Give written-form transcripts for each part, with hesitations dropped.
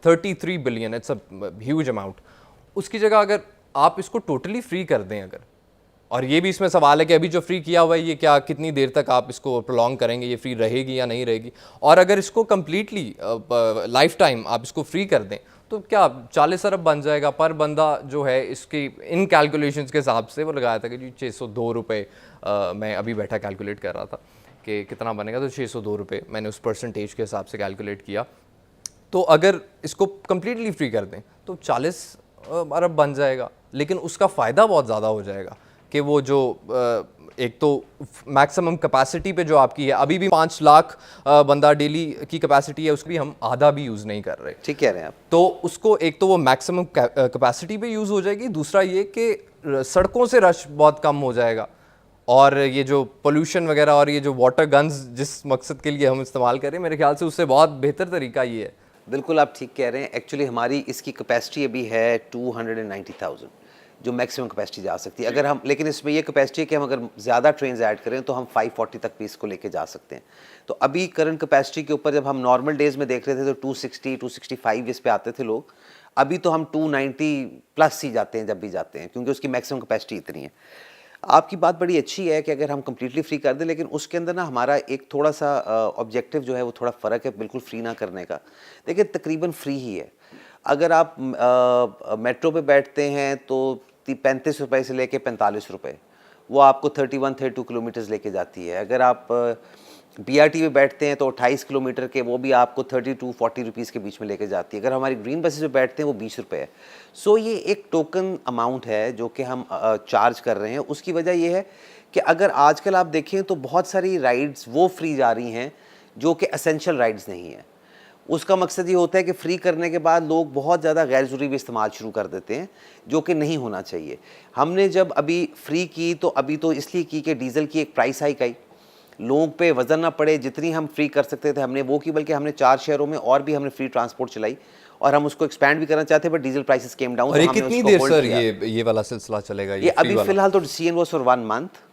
33 billion, it's a huge amount. उसकी जगह अगर आप इसको टोटली फ्री कर दें अगर, और ये भी इसमें सवाल है कि अभी जो फ्री किया हुआ है ये क्या कितनी देर तक आप इसको प्रोलॉन्ग करेंगे, ये फ्री रहेगी या नहीं रहेगी। और अगर इसको कम्प्लीटली लाइफ टाइम आप इसको फ्री कर दें तो क्या 40 अरब बन जाएगा पर बंदा जो है। इसकी इन कैलकुलेशंस के हिसाब से वो लगाया था कि जी 602 रुपये, मैं अभी बैठा कैलकुलेट कर रहा था कि कितना बनेगा, तो 602 रुपये मैंने उस परसेंटेज के हिसाब से कैलकुलेट किया। तो अगर इसको कम्प्लीटली फ्री कर दें तो 40 अरब बन जाएगा, लेकिन उसका फ़ायदा बहुत ज़्यादा हो जाएगा कि वो जो एक तो मैक्सिमम कैपेसिटी पे जो आपकी है, अभी भी 5 लाख बंदा डेली की कैपेसिटी है, उसको भी हम आधा भी यूज़ नहीं कर रहे। ठीक कह रहे हैं आप। तो उसको एक तो वो मैक्सिमम कैपेसिटी पे यूज़ हो जाएगी, दूसरा ये कि सड़कों से रश बहुत कम हो जाएगा, और ये जो पोल्यूशन वगैरह और ये जो वाटर गन्स जिस मकसद के लिए हम इस्तेमाल करें, मेरे ख्याल से उससे बहुत बेहतर तरीका ये है। बिल्कुल आप ठीक कह रहे हैं। एक्चुअली हमारी इसकी कैपेसिटी अभी है 290,000 जो मैक्सिमम कैपेसिटी जा सकती है। अगर हम, लेकिन इसमें ये कैपेसिटी है कि हम अगर ज़्यादा ट्रेन ऐड करें तो हम 540 तक भी इसको लेके जा सकते हैं। तो अभी करंट कैपेसिटी के ऊपर जब हम नॉर्मल डेज़ में देख रहे थे तो 260 265 इस पे आते थे लोग। अभी तो हम 290 प्लस ही जाते हैं जब भी जाते हैं, क्योंकि उसकी मैक्सिमम कैपेसिटी इतनी है। आपकी बात बड़ी अच्छी है कि अगर हम कम्प्लीटली फ्री कर दें, लेकिन उसके अंदर ना हमारा एक थोड़ा सा ऑब्जेक्टिव जो है वो थोड़ा फ़र्क है बिल्कुल फ्री ना करने का। देखिए तकरीबन फ्री ही है। अगर आप मेट्रो पे बैठते हैं तो 35 रुपये से लेके 45 रुपये वो आपको 31-32 किलोमीटर्स लेके जाती है। अगर आप BRT पे बैठते हैं तो 28 किलोमीटर के वो भी आपको 30-40 रुपीज़ के बीच में लेके जाती है। अगर हमारी ग्रीन बसेस पे बैठते हैं वो 20 रुपये है। सो ये एक टोकन अमाउंट है जो कि हम चार्ज कर रहे हैं। उसकी वजह ये है कि अगर आजकल आप देखें तो बहुत सारी राइड्स वो फ्री जा रही हैं जो कि एसेंशियल राइड्स नहीं हैं। उसका मकसद ये होता है कि फ्री करने के बाद लोग बहुत ज़्यादा गैर ज़रूरी भी इस्तेमाल शुरू कर देते हैं, जो कि नहीं होना चाहिए। हमने जब अभी फ्री की तो अभी तो इसलिए की कि डीज़ल की एक प्राइस हाइक आई, लोगों पे वज़न ना पड़े, जितनी हम फ्री कर सकते थे हमने वो की, बल्कि हमने 4 शहरों में और भी हमने फ्री ट्रांसपोर्ट चलाई और हम उसको एक्सपैंड भी करना चाहते हैं, but diesel prices came down. और ये कितनी देर सर ये वाला सिलसिला चलेगा? ये अभी फिलहाल तो CN वॉज फॉर 1 मंथ।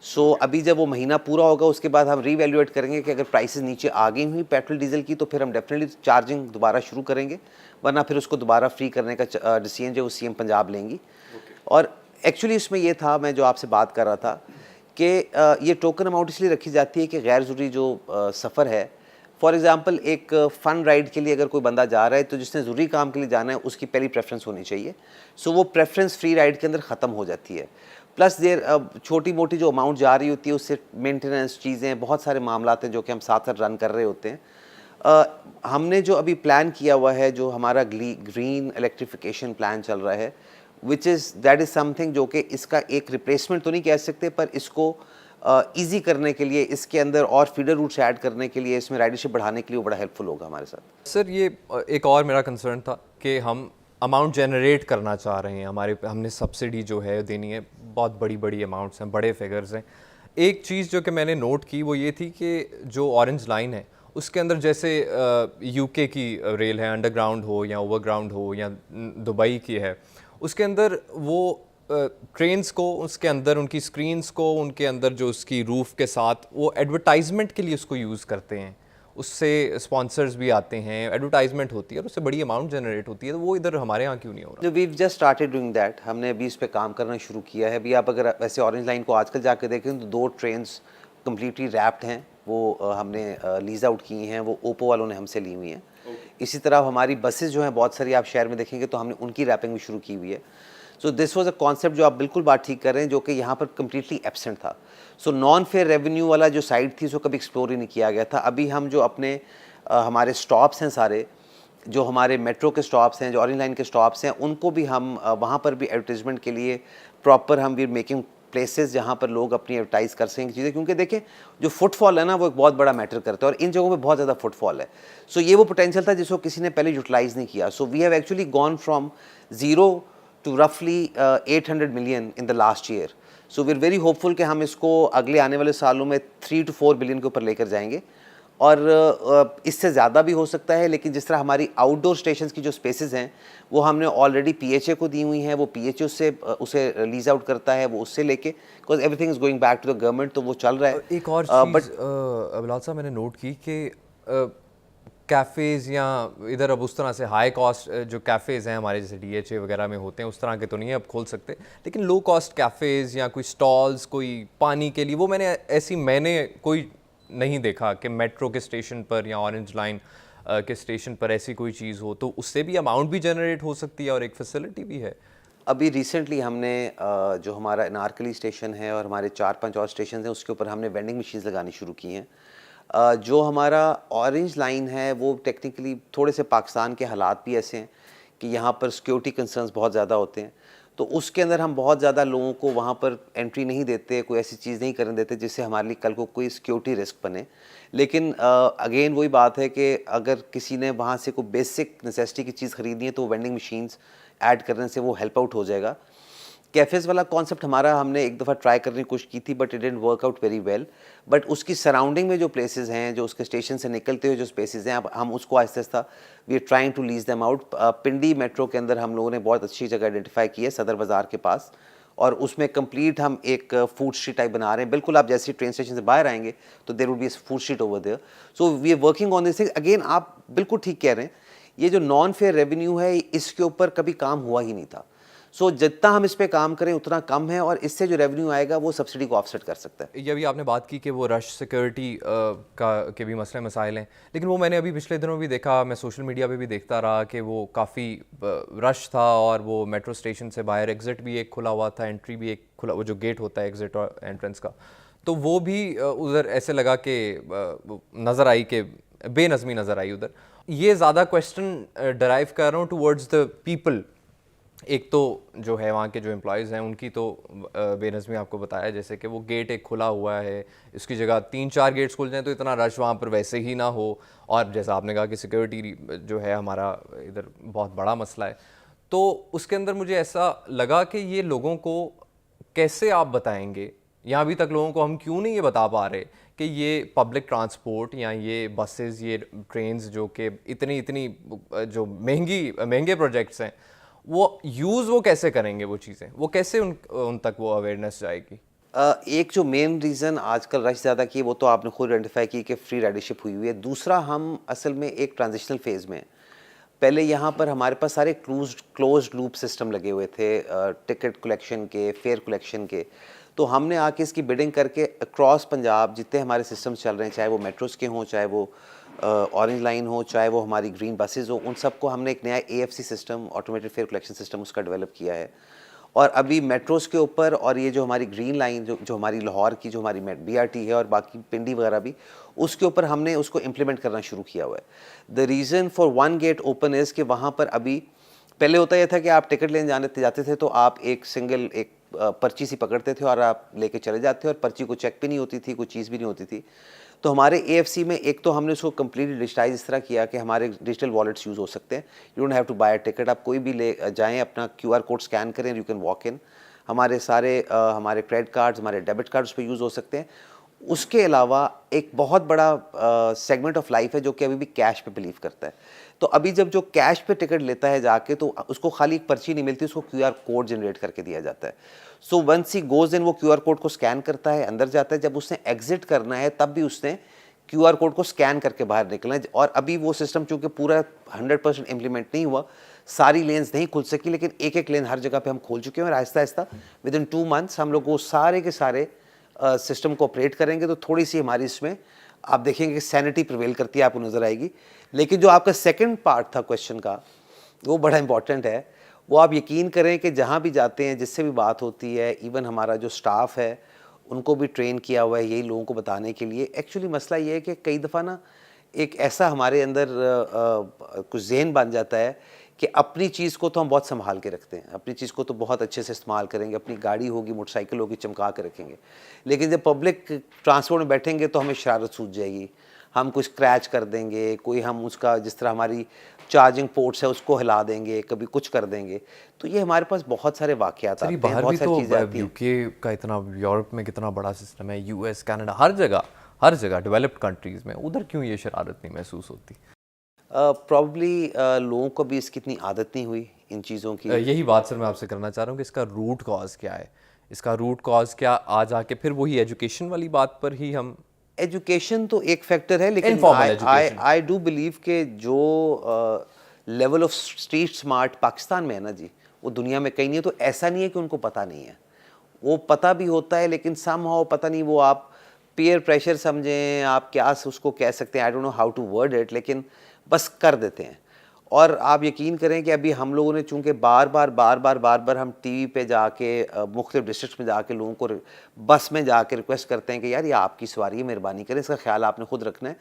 सो अभी जब वो महीना पूरा होगा उसके बाद हम रीवैल्यूएट करेंगे कि अगर प्राइसेस नीचे आ गई हुई पेट्रोल डीजल की तो फिर हम डेफिनेटली चार्जिंग दोबारा शुरू करेंगे, वरना फिर उसको दोबारा फ्री करने का डिसीजन जो CM पंजाब लेंगी। और एक्चुअली इसमें ये था, मैं जो आपसे बात कर रहा था कि ये टोकन अमाउंट इसलिए रखी जाती है कि गैर ज़रूरी जो सफ़र है, फॉर एग्ज़ाम्पल एक फ़न राइड के लिए अगर कोई बंदा जा रहा है तो जिसने ज़रूरी काम के लिए जाना है उसकी पहली प्रेफरेंस होनी चाहिए। सो वो प्रेफरेंस फ्री राइड के अंदर ख़त्म हो जाती है। प्लस देर छोटी मोटी जो अमाउंट जा रही होती है उससे मेंटेनेंस चीज़ें, बहुत सारे मामलात हैं जो कि हम साथ साथ रन कर रहे होते हैं। हमने जो अभी प्लान किया हुआ है, जो हमारा ग्रीन इलेक्ट्रिफिकेशन प्लान चल रहा है, दैट इज़ समथिंग जो कि इसका एक रिप्लेसमेंट तो नहीं कह सकते, पर इसको ईजी करने के लिए, इसके अंदर और फीडर रूट्स ऐड करने के लिए, इसमें राइडरशिप बढ़ाने के लिए वो बड़ा हेल्पफुल होगा हमारे साथ। सर ये एक और मेरा कंसर्न था कि हम अमाउंट जनरेट करना चाह रहे हैं, हमने सब्सिडी जो है देनी है, बहुत बड़ी बड़ी अमाउंट्स हैं, बड़े फिगर्स हैं। एक चीज़ जो कि मैंने नोट की वो ये थी कि जो ऑरेंज लाइन है उसके अंदर जैसे UK की रेल है, अंडरग्राउंड हो या ओवरग्राउंड हो या दुबई की है, उसके अंदर वो ट्रेन्स को, उसके अंदर उनकी स्क्रीन्स को, उनके अंदर जो उसकी रूफ़ के साथ वो एडवर्टाइजमेंट के लिए उसको यूज़ करते हैं, उससे स्पॉन्सर्स भी आते हैं, एडवर्टाइजमेंट होती है और उससे बड़ी अमाउंट जनरेट होती है। तो वो इधर हमारे यहाँ क्यों नहीं हो रहा? जो we've just started doing that, हमने अभी इस पे काम करना शुरू किया है। अभी आप अगर वैसे ऑरेंज लाइन को आजकल जाकर देखें तो 2 ट्रेन्स कम्प्लीटली रैप्ड हैं, वो हमने लीज आउट की हैं, वो ओप्पो वालों ने हमसे ली हुई हैं। इसी तरह हमारी बसेस जो हैं बहुत सारी आप शहर में देखेंगे तो हमने उनकी रैपिंग भी शुरू की हुई है। So this was a concept जो आप बिल्कुल बात ठीक कर रहे हैं, जो कि यहाँ पर कम्प्लीटली एब्सेंट था। सो नॉन फेयर रेवेन्यू वाला जो साइड थी उसको कभी एक्सप्लोर ही नहीं किया गया था। अभी हम जो अपने हमारे स्टॉप्स हैं सारे, जो हमारे मेट्रो के स्टॉप्स हैं, जो ऑरेंज लाइन के स्टॉप्स हैं, उनको भी हम वहाँ पर भी एडवर्टीजमेंट के लिए प्रॉपर हम वी मेकिंग प्लेसेस जहाँ पर लोग अपनी एडवर्टाइज़ कर सकें चीज़ें, क्योंकि देखें जो फुटफॉल है ना वो एक बहुत बड़ा मैटर करता है और इन जगहों पे बहुत ज़्यादा फुटफॉल है। सो ये वो पोटेंशियल था जिसको किसी ने पहले यूटिलाइज़ नहीं किया। So we have actually gone from 0 to roughly 800 million in the last year. So we're very hopeful कि हम इसको अगले आने वाले सालों में 3 to 4 बिलियन के ऊपर लेकर जाएंगे और इससे ज़्यादा भी हो सकता है। लेकिन जिस तरह हमारी आउटडोर स्टेशंस की जो स्पेसेस हैं वो हमने ऑलरेडी PHA को दी हुई हैं, वो PHA उससे उसे लीज आउट करता है, वो उससे लेके, because everything is going back to the government, तो वो चल रहा है। एक और चीज़ अबलाल साहब मैंने नोट की कि कैफ़ेज़ या इधर अब उस तरह से हाई कॉस्ट जो कैफ़ेज़ हैं हमारे जैसे DHA वगैरह में होते हैं उस तरह के तो नहीं है अब खोल सकते, लेकिन लो कॉस्ट कैफ़ेज़ या कोई स्टॉल्स, कोई पानी के लिए, वो मैंने कोई नहीं देखा कि मेट्रो के स्टेशन पर या ऑरेंज लाइन के स्टेशन पर ऐसी कोई चीज़ हो, तो उससे भी अमाउंट भी जनरेट हो सकती है और एक फैसिलिटी भी है। अभी रिसेंटली हमने जो हमारा अनारकली स्टेशन है और हमारे 4-5 और स्टेशन हैं उसके ऊपर हमने वेंडिंग मशीन्स लगानी शुरू की हैं। जो हमारा ऑरेंज लाइन है वो टेक्निकली थोड़े से पाकिस्तान के हालात भी ऐसे हैं कि यहाँ पर सिक्योरिटी कंसर्न्स बहुत ज़्यादा होते हैं, तो उसके अंदर हम बहुत ज़्यादा लोगों को वहाँ पर एंट्री नहीं देते, कोई ऐसी चीज़ नहीं करने देते जिससे हमारे लिए कल को कोई सिक्योरिटी रिस्क बने। लेकिन अगेन वही बात है कि अगर किसी ने वहाँ से कोई बेसिक नेसेसिटी की चीज़ ख़रीदनी है तो वेंडिंग मशीन्स ऐड करने से वो हेल्प आउट हो जाएगा। कैफ़ेज़ वाला कॉन्सेप्ट हमारा हमने एक दफ़ा ट्राई करने की कोशिश की थी but it didn't work out very well. But उसकी सराउंडिंग में जो प्लेसेस हैं, जो उसके स्टेशन से निकलते हुए जो स्पेसेस हैं, अब हम उसको आहिस्ता-आहिस्ता we are trying to lease them out. Pindi metro के अंदर हम लोगों ने बहुत अच्छी जगह आइडेंटिफाई की है सदर बाज़ार के पास, और उसमें कंप्लीट हम एक फूड स्ट्रीट टाइप बना रहे हैं। बिल्कुल आप जैसे ट्रेन स्टेशन से बाहर आएंगे तो there would be a food street over there. So we are working on this thing. Again आप बिल्कुल ठीक कह रहे हैं, ये जो नॉन फेयर रेवेन्यू है इसके ऊपर कभी काम हुआ ही नहीं था। सो जितना हम इस पे काम करें उतना कम है, और इससे जो रेवेन्यू आएगा वो सब्सिडी को ऑफसेट कर सकता है। ये अभी आपने बात की कि वो रश सिक्योरिटी का के भी मसले मसाइल हैं, लेकिन वो मैंने अभी पिछले दिनों भी देखा, मैं सोशल मीडिया पे भी देखता रहा कि वो काफ़ी रश था और वो मेट्रो स्टेशन से बाहर एग्ज़िट भी एक खुला हुआ था, एंट्री भी एक खुला, वो जो गेट होता है एग्ज़िट और एंट्रेंस का, तो वो भी उधर ऐसे लगा कि नज़र आई कि बेनज़मी नज़र आई उधर। ये ज़्यादा क्वेश्चन डराइव कर रहा हूँ टूवर्ड्स द पीपल। एक तो जो है वहाँ के जो एम्प्लॉयज़ हैं उनकी तो बेनज़मी आपको बताया, जैसे कि वो गेट एक खुला हुआ है, इसकी जगह 3-4 गेट्स खुल जाएं तो इतना रश वहाँ पर वैसे ही ना हो, और जैसा आपने कहा कि सिक्योरिटी जो है हमारा इधर बहुत बड़ा मसला है, तो उसके अंदर मुझे ऐसा लगा कि ये लोगों को कैसे आप बताएंगे, या अभी तक लोगों को हम क्यों नहीं ये बता पा रहे कि ये पब्लिक ट्रांसपोर्ट या ये बसेस, ये ट्रेन्स जो कि इतनी इतनी जो महंगे प्रोजेक्ट्स हैं, वो यूज़ वो कैसे करेंगे, वो चीज़ें वो कैसे उन तक वो अवेयरनेस जाएगी? एक जो मेन रीज़न आजकल रश ज़्यादा की वो तो आपने खुद आइडेंटिफाई की कि फ्री राइडरशिप हुई हुई है। दूसरा, हम असल में एक ट्रांजिशनल फेज़ में हैं। पहले यहाँ पर हमारे पास सारे क्लोज्ड लूप सिस्टम लगे हुए थे, टिकट कलेक्शन के, फेयर कलेक्शन के। तो हमने आके इसकी बिडिंग करके अक्रॉस पंजाब जितने हमारे सिस्टम्स चल रहे हैं, चाहे वो मेट्रोस के हों, चाहे वो ऑरेंज लाइन हो, चाहे वो हमारी ग्रीन बसेज़ हो, उन सबको हमने एक नया AFC system, automated fair collection system, उसका डेवलप किया है। और अभी मेट्रोस के ऊपर और ये जो हमारी ग्रीन लाइन जो हमारी लाहौर की जो हमारी BRT है और बाकी पिंडी वगैरह भी, उसके ऊपर हमने उसको इम्प्लीमेंट करना शुरू किया हुआ है। The reason for one get open is कि वहाँ पर अभी पहले होता यह था कि आप टिकट लेने जाते थे तो आप एक सिंगल एक पर्ची सी पकड़ते थे और आप लेके चले जाते थे, और पर्ची को चेक भी नहीं होती थी, कोई चीज़ भी नहीं होती थी। तो हमारे AFC में एक तो हमने उसको कम्प्लीटली डिजिटाइज इस तरह किया कि हमारे डिजिटल वॉलेट्स यूज़ हो सकते हैं। You don't have to buy a ticket, आप कोई भी ले जाएँ, अपना QR कोड स्कैन करें, यू कैन वॉक इन। हमारे सारे हमारे क्रेडिट कार्ड्स, हमारे डेबिट कार्ड्स पे यूज़ हो सकते हैं। उसके अलावा एक बहुत बड़ा सेगमेंट ऑफ लाइफ है जो कि अभी भी कैश पे बिलीव करता है। तो अभी जब जो कैश पे टिकट लेता है जाके, तो उसको खाली एक पर्ची नहीं मिलती, उसको QR कोड जनरेट करके दिया जाता है। So once he goes in, वो QR कोड को स्कैन करता है, अंदर जाता है, जब उसने एग्जिट करना है तब भी उसने QR कोड को स्कैन करके बाहर निकलना है। और अभी वो सिस्टम चूँकि पूरा 100% इम्प्लीमेंट नहीं हुआ, सारी लेन्स नहीं खुल सकी, लेकिन एक-एक लेन हर जगह पे हम खोल चुके हैं, और आहिस्ता-आहिस्ता विदिन 2 मंथ्स हम लोग वो सारे के सारे सिस्टम को ऑपरेट करेंगे, तो थोड़ी सी हमारी इसमें आप देखेंगे कि सैनिटी प्रिवेल करती है, आपको नज़र आएगी। लेकिन जो आपका सेकंड पार्ट था क्वेश्चन का, वो बड़ा इंपॉर्टेंट है। वो आप यकीन करें कि जहाँ भी जाते हैं, जिससे भी बात होती है, इवन हमारा जो स्टाफ है उनको भी ट्रेन किया हुआ है यही लोगों को बताने के लिए। एक्चुअली मसला ये है कि कई दफ़ा ना एक ऐसा हमारे अंदर कुछ ज़हन बन जाता है कि अपनी चीज़ को तो हम बहुत संभाल के रखते हैं, अपनी चीज़ को तो बहुत अच्छे से इस्तेमाल करेंगे, अपनी गाड़ी होगी, मोटरसाइकिल होगी, चमका के रखेंगे। लेकिन जब पब्लिक ट्रांसपोर्ट में बैठेंगे तो हमें शरारत सूझ जाएगी, हम कुछ क्रैच कर देंगे, कोई हम उसका जिस तरह हमारी चार्जिंग पोर्ट्स है उसको हिला देंगे, कभी कुछ कर देंगे। तो ये हमारे पास बहुत सारे वाक़यात आते हैं, बाहर बहुत भी सारी तो चीज़ें आती हैं। UK का इतना, यूरोप में कितना बड़ा सिस्टम है, US, कनाडा, हर जगह डेवलप्ड कंट्रीज़ में, उधर क्यों ये शरारत नहीं महसूस होती? प्रॉब्ली लोगों को भी इसकी इतनी आदत नहीं हुई इन चीज़ों की। यही बात सर मैं आपसे करना चाह रहा हूँ कि इसका रूट कॉज क्या है, इसका रूट कॉज क्या, आ जाके फिर वही एजुकेशन वाली बात पर ही हम एजुकेशन तो एक फैक्टर है, लेकिन Informal education. I do believe के जो level of street smart Pakistan में है ना जी, वो दुनिया में कहीं नहीं है। तो ऐसा नहीं है कि उनको पता नहीं है, वो पता भी होता है, लेकिन समहाउ पता नहीं, वो आप पीयर प्रेशर समझें, आप क्या उसको कह सकते हैं, I don't know how to word it, लेकिन बस कर देते हैं। और आप यकीन करें कि अभी हम लोगों ने चूंकि बार बार हम टीवी पे जाके मुख्तलिफ डिस्ट्रिक्ट में जाके लोगों को बस में जाके रिक्वेस्ट करते हैं कि यार ये आपकी सवारी है, मेहरबानी करें, इसका ख्याल आपने खुद रखना है।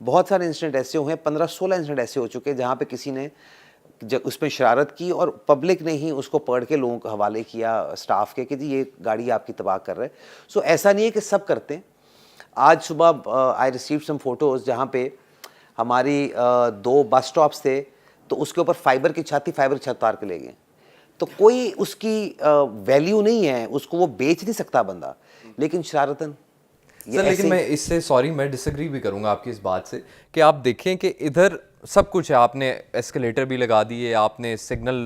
बहुत सारे इंसिडेंट ऐसे हुए हैं, 15-16 इंसिडेंट ऐसे हो चुके हैं जहाँ पे किसी ने जब उसमें शरारत की और पब्लिक ने ही उसको पढ़ के लोगों को हवाले किया स्टाफ के कि जी ये गाड़ी आपकी तबाह कर रहे हैं। सो ऐसा नहीं है कि सब करते हैं। आज सुबह आई रिसीव सम फोटोज़ जहाँ पे हमारी 2 बस स्टॉप्स थे, तो उसके ऊपर फाइबर की छत थी, फाइबर की छत उतार के ले गए। तो कोई उसकी वैल्यू नहीं है, उसको वो बेच नहीं सकता बंदा, लेकिन शरारतन सर लेकिन मैं इससे सॉरी मैं डिसएग्री भी करूंगा आपकी इस बात से कि आप देखें कि इधर सब कुछ है, आपने एस्केलेटर भी लगा दिए, आपने सिग्नल